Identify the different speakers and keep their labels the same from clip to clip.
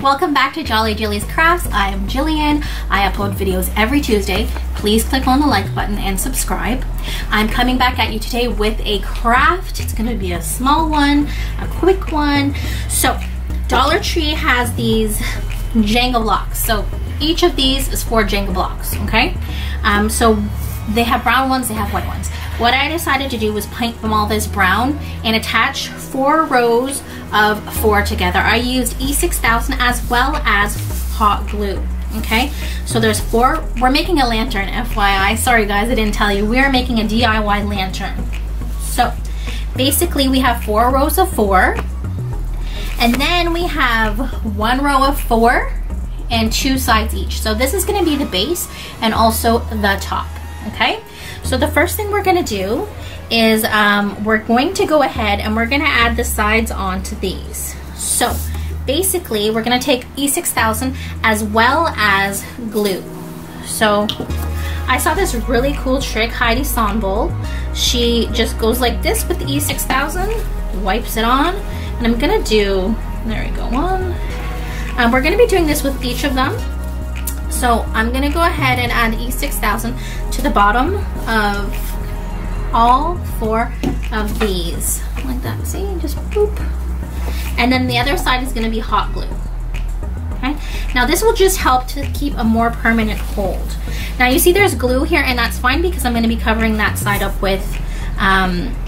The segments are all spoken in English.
Speaker 1: Welcome back to Jolly Jilly's Crafts. I am Jillian. I upload videos every Tuesday. Please click on the like button and subscribe. I'm coming back at you today with a craft. It's going to be a small one, a quick one. So Dollar Tree has these Jenga blocks. So each of these is 4 Jenga blocks, okay? So they have brown ones, they have white ones. What I decided to do was paint them all this brown and attach 4 rows of 4 together. I used E6000 as well as hot glue, okay? So there's 4, we're making a lantern, FYI. Sorry guys, I didn't tell you. We're making a DIY lantern. So basically we have 4 rows of 4, and then we have 1 row of 4 and 2 sides each. So this is gonna be the base and also the top, okay? So the first thing we're gonna do is we're going to go ahead and we're gonna add the sides onto these. So basically we're gonna take E6000 as well as glue. So I saw this really cool trick, Heidi Sonbol. She just goes like this with the E6000, wipes it on, and I'm gonna do, there we go, 1. We're gonna be doing this with each of them. So I'm gonna go ahead and add E6000 to the bottom of all 4 of these. Like that, see, just boop. And then the other side is gonna be hot glue. Okay, now this will just help to keep a more permanent hold. Now you see there's glue here, and that's fine because I'm gonna be covering that side up with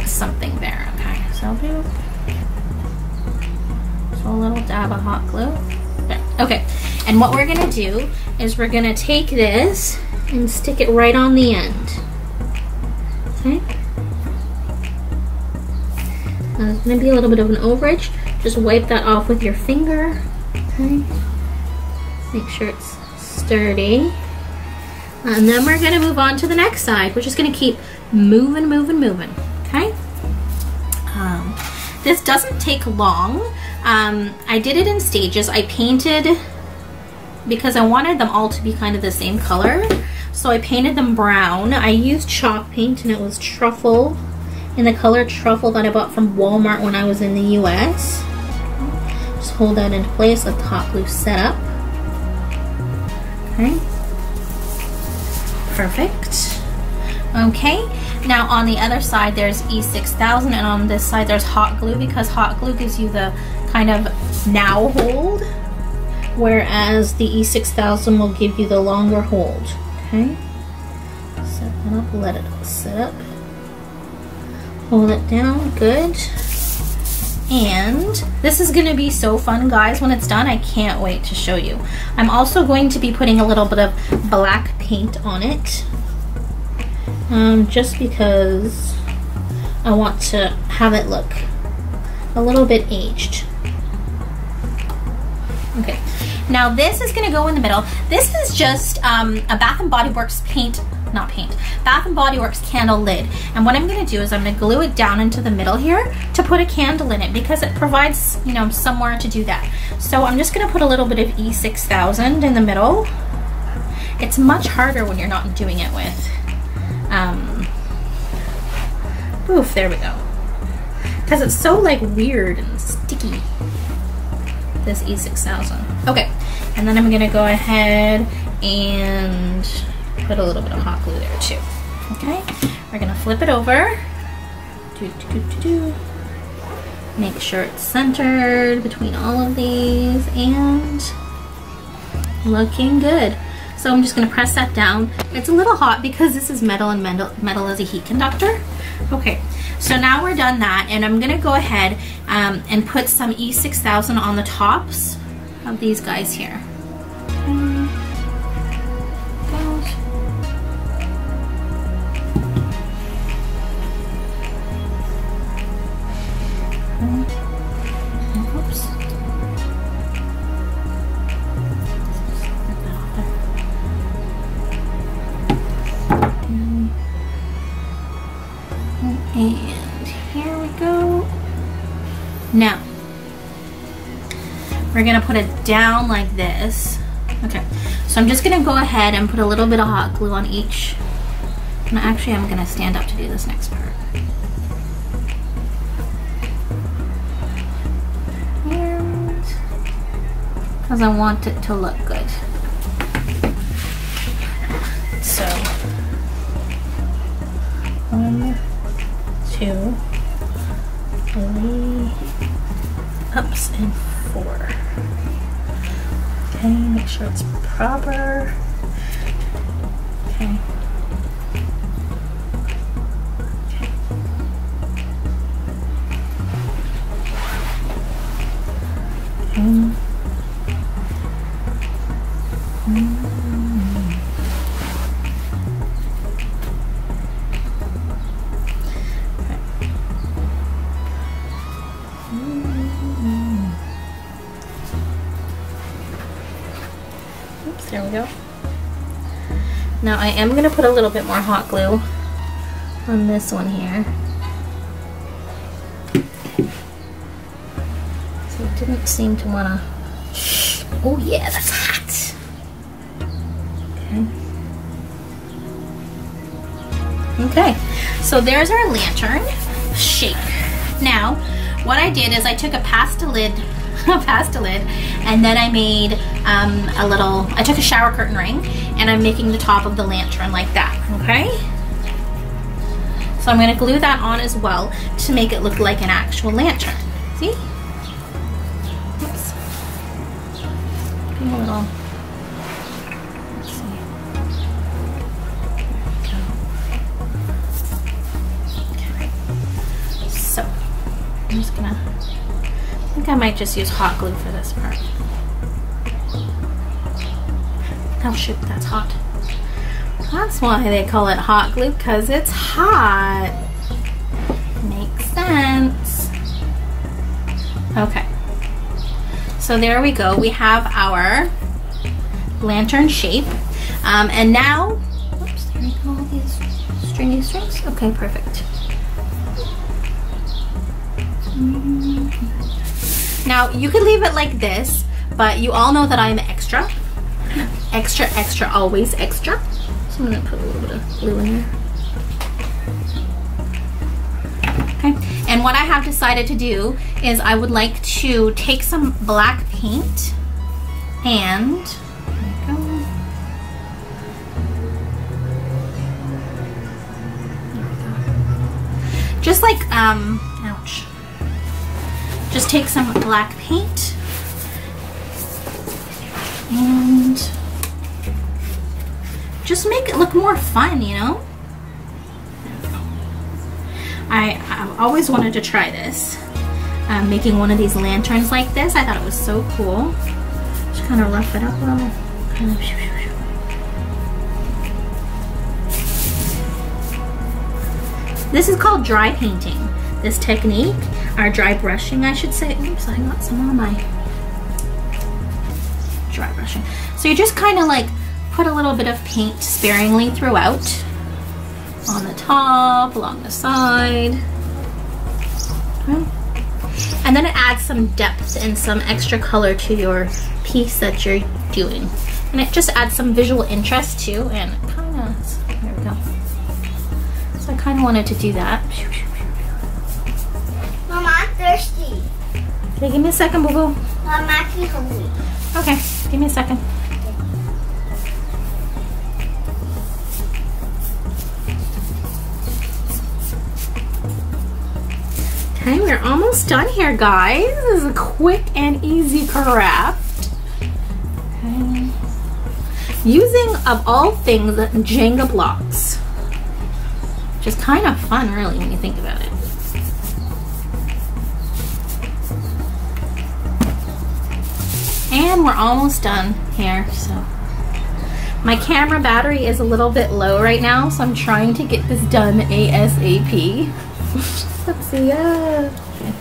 Speaker 1: something there, okay? So boop. So a little dab of hot glue. There. Okay, and what we're gonna do is we're gonna take this and stick it right on the end. Okay. Now there's gonna be a little bit of an overage. Just wipe that off with your finger. Okay. Make sure it's sturdy. And then we're gonna move on to the next side. We're just gonna keep moving, moving. Okay. This doesn't take long. I did it in stages. I painted, because I wanted them all to be kind of the same color, so I painted them brown. I used chalk paint, and it was truffle, in the color truffle that I bought from Walmart when I was in the US. Just hold that into place, let the hot glue set up. Okay. Perfect. Okay, now on the other side there's E6000, and on this side there's hot glue, because hot glue gives you the kind of now hold, whereas the E6000 will give you the longer hold. Okay, set that up, let it sit up, hold it down, good. And this is gonna be so fun, guys, when it's done. I can't wait to show you. I'm also going to be putting a little bit of black paint on it, just because I want to have it look a little bit aged. Okay, now this is gonna go in the middle. This is just a Bath & Body Works Bath & Body Works candle lid. And what I'm gonna do is I'm gonna glue it down into the middle here to put a candle in it, because it provides, you know, somewhere to do that. So I'm just gonna put a little bit of E6000 in the middle. It's much harder when you're not doing it with, oof, there we go. Because it's so like weird and sticky, this E6000. Okay, and then I'm gonna go ahead and put a little bit of hot glue there too. Okay, we're gonna flip it over. Make sure it's centered between all of these, and looking good. So I'm just gonna press that down. It's a little hot because this is metal, and metal is a heat conductor. Okay, so now we're done that, and I'm gonna go ahead and put some E6000 on the tops of these guys here. Oops. And here we go. Now, we're gonna put it down like this. Okay, so I'm just gonna go ahead and put a little bit of hot glue on each. And actually, I'm gonna stand up to do this next part. And because I want it to look good. So 1, 2, 3, ups and 4. Okay, make sure it's proper. Okay. Oops, there we go. Now I am going to put a little bit more hot glue on this one here. So it didn't seem to want to... Oh yeah, that's hot. Okay, so there's our lantern shape. Now, what I did is I took a pastelid, and then I made I took a shower curtain ring, and I'm making the top of the lantern like that, okay? So I'm gonna glue that on as well to make it look like an actual lantern. See? Oops. A little. Let's see. There we go. Okay. So I'm just gonna. I think I might just use hot glue for this part. Oh shoot, that's hot. That's why they call it hot glue, because it's hot. Makes sense. Okay. So there we go. We have our lantern shape. And now, oops, there we go, all these stringy strings. Okay, perfect. Now, you could leave it like this, but you all know that I'm extra. Extra, extra, always extra. So I'm gonna put a little bit of glue in there. Okay, and what I have decided to do is I would like to take some black paint and, there we go. Just like, ouch. Just take some black paint and just make it look more fun, you know? I always wanted to try this, making one of these lanterns like this. I thought it was so cool. Just kind of rough it up a little. Kind of. This is called dry painting. This technique, or dry brushing, I should say. Oops, I got some on my dry brushing. So you just kind of like put a little bit of paint sparingly throughout. On the top, along the side. Okay. And then it adds some depth and some extra color to your piece that you're doing. And it just adds some visual interest too, and it kind of, there we go. So I kind of wanted to do that.
Speaker 2: Mama, I'm thirsty.
Speaker 1: Okay, give me a second, boo-boo.
Speaker 2: Mama, I'm actually hungry.
Speaker 1: Okay, give me a second. Okay, we're almost done here, guys. This is a quick and easy craft. Okay. Using, of all things, Jenga blocks. Which is kind of fun, really, when you think about it. And we're almost done here, so. My camera battery is a little bit low right now, so I'm trying to get this done ASAP. Let's see, yeah. Okay.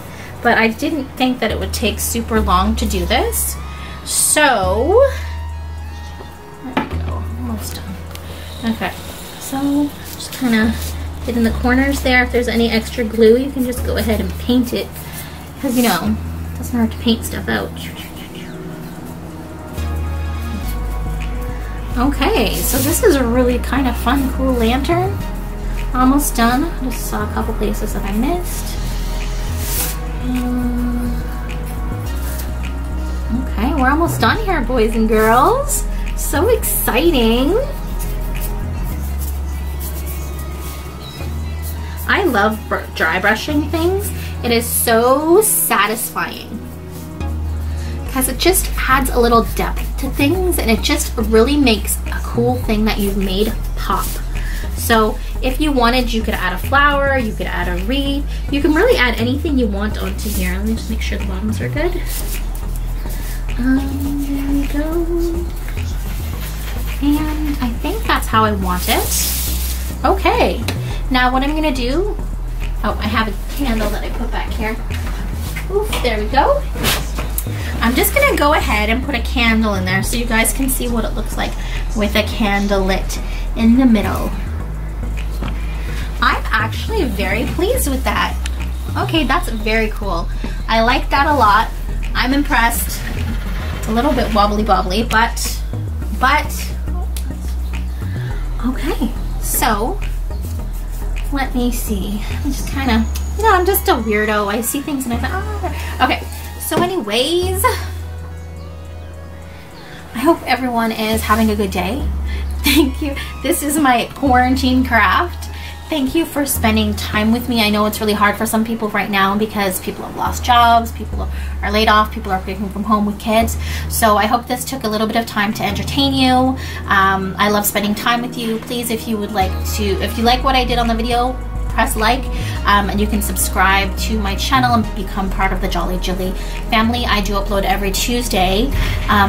Speaker 1: But I didn't think that it would take super long to do this. So, there we go, almost done. Okay, so just kind of get in the corners there. If there's any extra glue, you can just go ahead and paint it. Because, you know, it doesn't hurt to paint stuff out. Okay, so this is a really kind of fun, cool lantern. Almost done. I just saw a couple places that I missed. Okay, we're we're almost done here, boys and girls. So exciting. I love dry brushing things. It is so satisfying because it just adds a little depth to things, and it just really makes a cool thing that you've made pop. So if you wanted, you could add a flower, you could add a wreath, you can really add anything you want onto here. Let me just make sure the bottoms are good. There we go. And I think that's how I want it. Okay, now what I'm gonna do, oh, I have a candle that I put back here. Oof, there we go. I'm just gonna go ahead and put a candle in there so you guys can see what it looks like with a candle lit in the middle. I'm actually very pleased with that. Okay, that's very cool. I like that a lot. I'm impressed. It's a little bit wobbly bobbly, but, okay. So, let me see. I'm just kind of, you know, I'm just a weirdo. I see things and I thought, oh. Okay, so anyways, I hope everyone is having a good day. Thank you. This is my quarantine craft. Thank you for spending time with me. I know it's really hard for some people right now because people have lost jobs, people are laid off, people are working from home with kids. So I hope this took a little bit of time to entertain you. I love spending time with you. Please, if you would like to, if you like what I did on the video, press like, and you can subscribe to my channel and become part of the Jolly Jilly family. I do upload every Tuesday.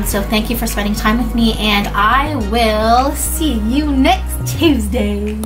Speaker 1: So thank you for spending time with me, and I will see you next Tuesday.